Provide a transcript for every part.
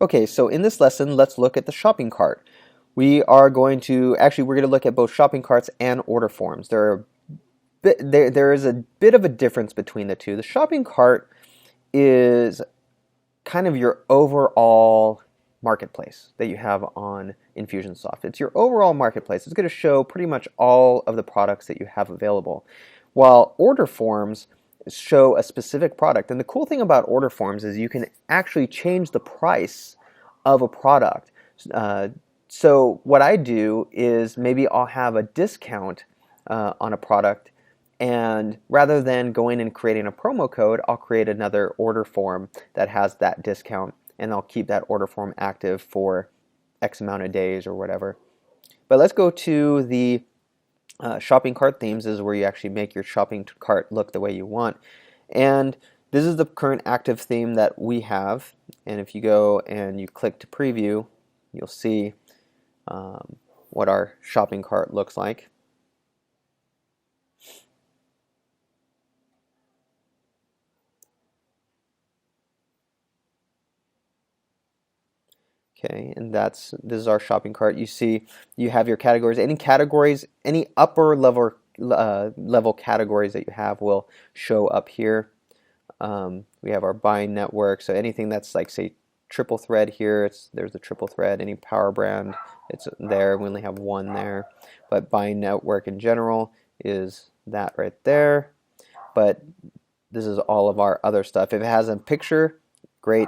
Okay, so in this lesson, let's look at the shopping cart. We're going to look at both shopping carts and order forms. There is a bit of a difference between the two. The shopping cart is kind of your overall marketplace that you have on Infusionsoft. It's your overall marketplace. It's going to show pretty much all of the products that you have available, while order forms show a specific product. And the cool thing about order forms is you can actually change the price of a product. So what I do is maybe I'll have a discount on a product, and rather than going and creating a promo code, I'll create another order form that has that discount, and I'll keep that order form active for X amount of days or whatever. But let's go to the shopping cart themes. This is where you actually make your shopping cart look the way you want. And this is the current active theme that we have. And if you go and you click to preview, you'll see what our shopping cart looks like. Okay, and this is our shopping cart. You see, you have your categories. Any upper level categories that you have will show up here. We have our buying network. So anything that's like, say, triple thread here, there's the triple thread. Any power brand, it's there. We only have one there. But buying network in general is that right there. But this is all of our other stuff. If it has a picture, great.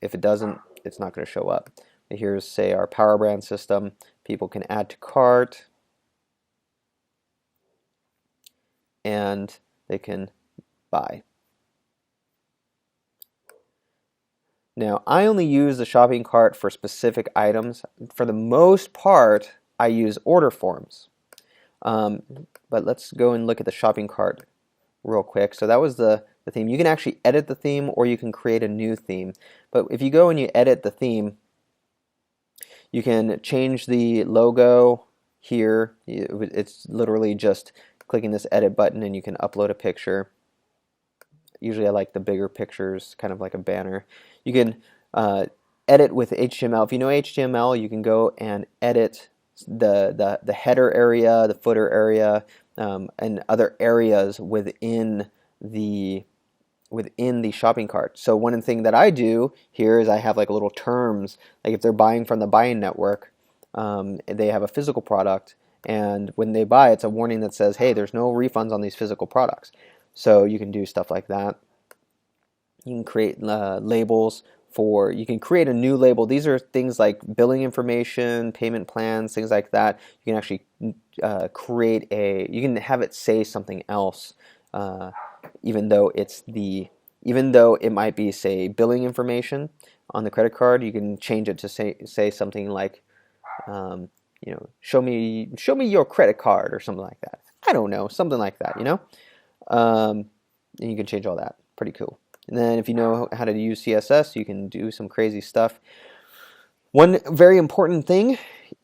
If it doesn't, it's not going to show up. Here's, say, our power brand system. People can add to cart, and they can buy. Now, I only use the shopping cart for specific items. For the most part, I use order forms. But let's go and look at the shopping cart real quick. So that was the theme. You can actually edit the theme, or you can create a new theme. But if you go and you edit the theme, you can change the logo here. It's literally just clicking this edit button, and you can upload a picture. Usually I like the bigger pictures, kind of like a banner. You can edit with HTML. If you know HTML, you can go and edit the header area, the footer area, and other areas within the shopping cart. So one thing that I do here is I have like little terms, like if they're buying from the buying network, they have a physical product, and when they buy, it's a warning that says, hey, there's no refunds on these physical products. So you can do stuff like that. You can create labels you can create a new label. These are things like billing information, payment plans, things like that. You can actually you can have it say something else, even though it might be, say, billing information on the credit card. You can change it to say something like, show me your credit card, or something like that. I don't know, something like that, and you can change all that. Pretty cool. And then if you know how to use CSS, you can do some crazy stuff. One very important thing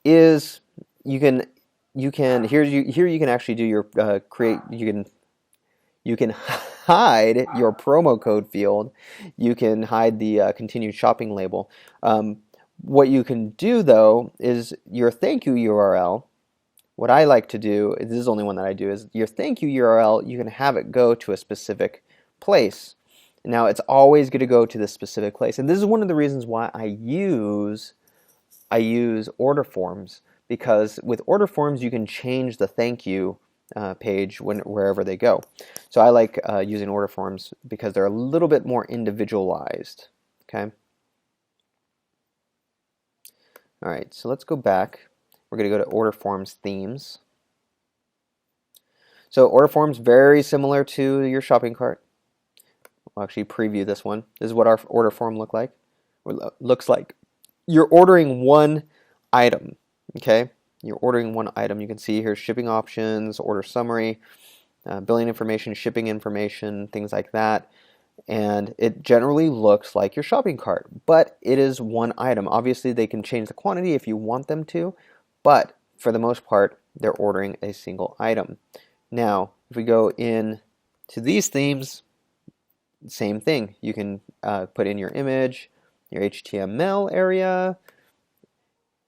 is you can actually do your you can hide your promo code field. You can hide the continued shopping label. What you can do, though, is your thank you URL. What I like to do, this is the only one that I do, is your thank you URL, you can have it go to a specific place. Now, it's always going to go to this specific place. And this is one of the reasons why I use order forms, because with order forms, you can change the thank you page wherever they go. So I like using order forms because they're a little bit more individualized. Okay. All right, so let's go back. We're going to go to order forms themes. So order forms, very similar to your shopping cart. I'll actually preview this one. This is what our order form looks like. You're ordering one item. Okay. You're ordering one item. You can see here shipping options, order summary, billing information, shipping information, things like that. And it generally looks like your shopping cart, but it is one item. Obviously, they can change the quantity if you want them to, but for the most part, they're ordering a single item. Now, if we go in to these themes, same thing. You can put in your image, your HTML area,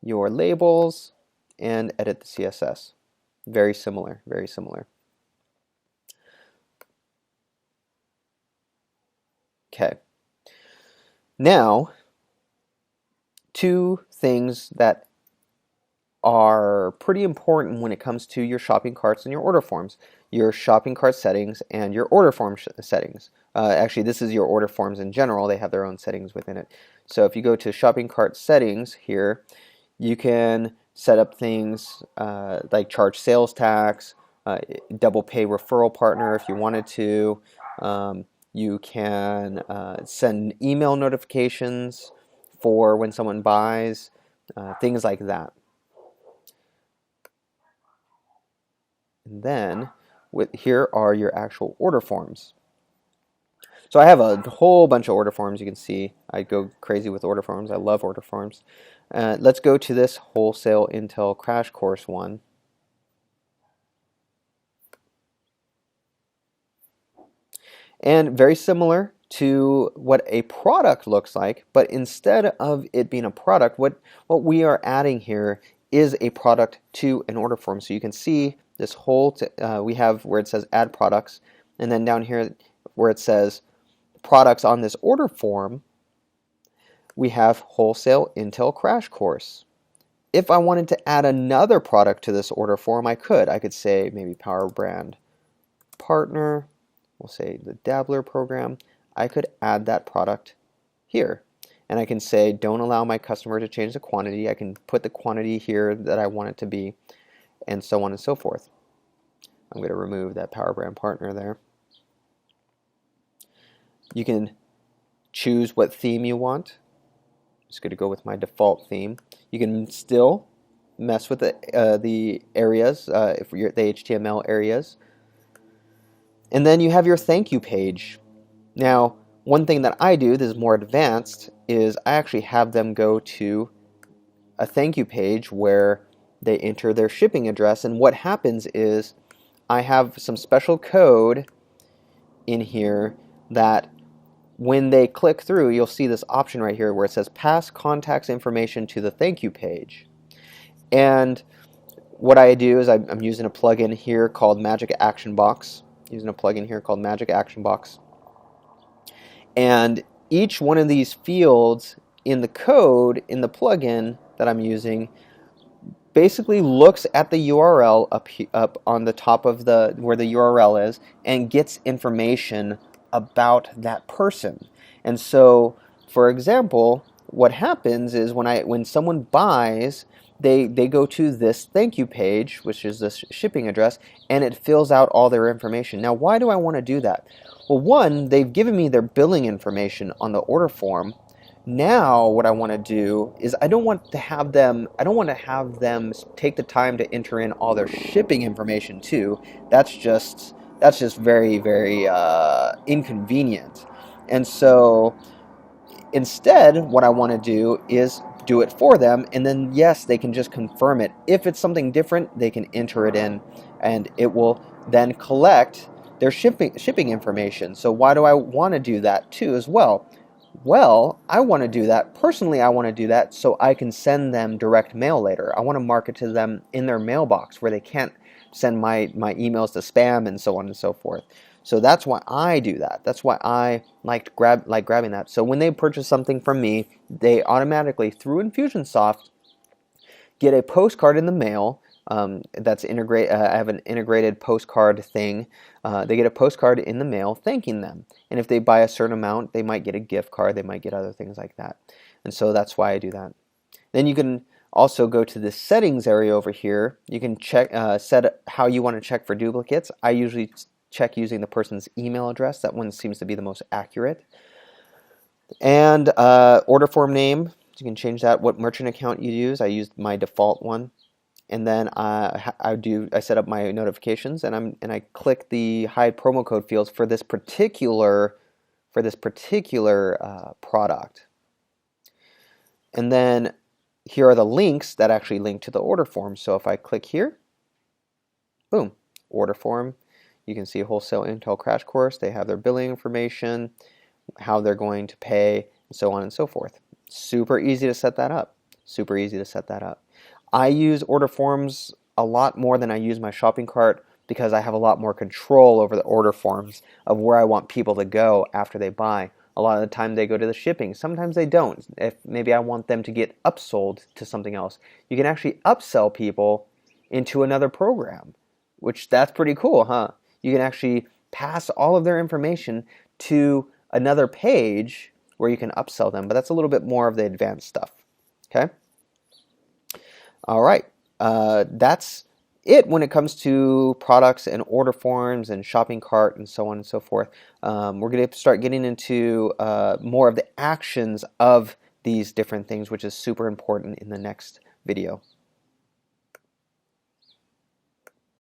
your labels, and edit the CSS. Very similar, very similar. Okay. Now, two things that are pretty important when it comes to your shopping carts and your order forms. Your shopping cart settings and your order form settings. Actually, this is your order forms in general. They have their own settings within it. So if you go to shopping cart settings here, you can set up things like charge sales tax, double pay referral partner if you wanted to. You can send email notifications for when someone buys, things like that. And then here are your actual order forms. So I have a whole bunch of order forms. You can see I go crazy with order forms. I love order forms. Let's go to this wholesale Intel crash course one. And very similar to what a product looks like, but instead of it being a product, what we are adding here is a product to an order form. So you can see this whole, we have where it says add products, and then down here where it says products on this order form, we have wholesale Intel crash course. If I wanted to add another product to this order form, I could. I could say maybe Power Brand Partner, we'll say the Dabbler program. I could add that product here. And I can say, don't allow my customer to change the quantity. I can put the quantity here that I want it to be, and so on and so forth. I'm going to remove that Power Brand Partner there. You can choose what theme you want. I'm just going to go with my default theme. You can still mess with the areas, if you're the HTML areas. And then you have your thank you page. Now, one thing that I do, this is more advanced, is I actually have them go to a thank you page where they enter their shipping address, and what happens is I have some special code in here that when they click through, you'll see this option right here where it says pass contacts information to the thank you page. And what I do is I'm using a plugin here called Magic Action Box. And each one of these fields in the code, in the plugin that I'm using, basically looks at the URL up on the top of where the URL is and gets information about that person. And so, for example, what happens is when someone buys, they go to this thank you page, which is this shipping address, and it fills out all their information. Now, why do I want to do that? Well, one, they've given me their billing information on the order form. Now, what I want to do is I don't want to have them take the time to enter in all their shipping information too. That's just very, very inconvenient. And so instead, what I want to do is do it for them, and then yes, they can just confirm it. If it's something different, they can enter it in, and it will then collect their shipping information. So why do I want to do that too as well? Well, I want to do that. Personally, I want to do that so I can send them direct mail later. I want to market to them in their mailbox where they can't send my emails to spam and so on and so forth. So that's why I do that. That's why I like grabbing that. So when they purchase something from me, they automatically, through Infusionsoft, get a postcard in the mail. That's integrate. I have an integrated postcard thing. They get a postcard in the mail thanking them, and if they buy a certain amount, they might get a gift card. They might get other things like that, and so that's why I do that. Then you can also go to the settings area over here. You can check set how you want to check for duplicates. I usually check using the person's email address. That one seems to be the most accurate. And order form name. You can change that. What merchant account you use. I used my default one. And then I set up my notifications, and I click the hide promo code fields for this particular product. And then here are the links that actually link to the order form. So if I click here, boom, order form. You can see wholesale Intel crash course. They have their billing information, how they're going to pay, and so on and so forth. Super easy to set that up. Super easy to set that up. I use order forms a lot more than I use my shopping cart because I have a lot more control over the order forms of where I want people to go after they buy. A lot of the time they go to the shipping. Sometimes they don't. If maybe I want them to get upsold to something else, you can actually upsell people into another program, which that's pretty cool, huh? You can actually pass all of their information to another page where you can upsell them, but that's a little bit more of the advanced stuff. Okay? All right. That's it when it comes to products and order forms and shopping cart and so on and so forth. We're going to start getting into more of the actions of these different things, which is super important in the next video.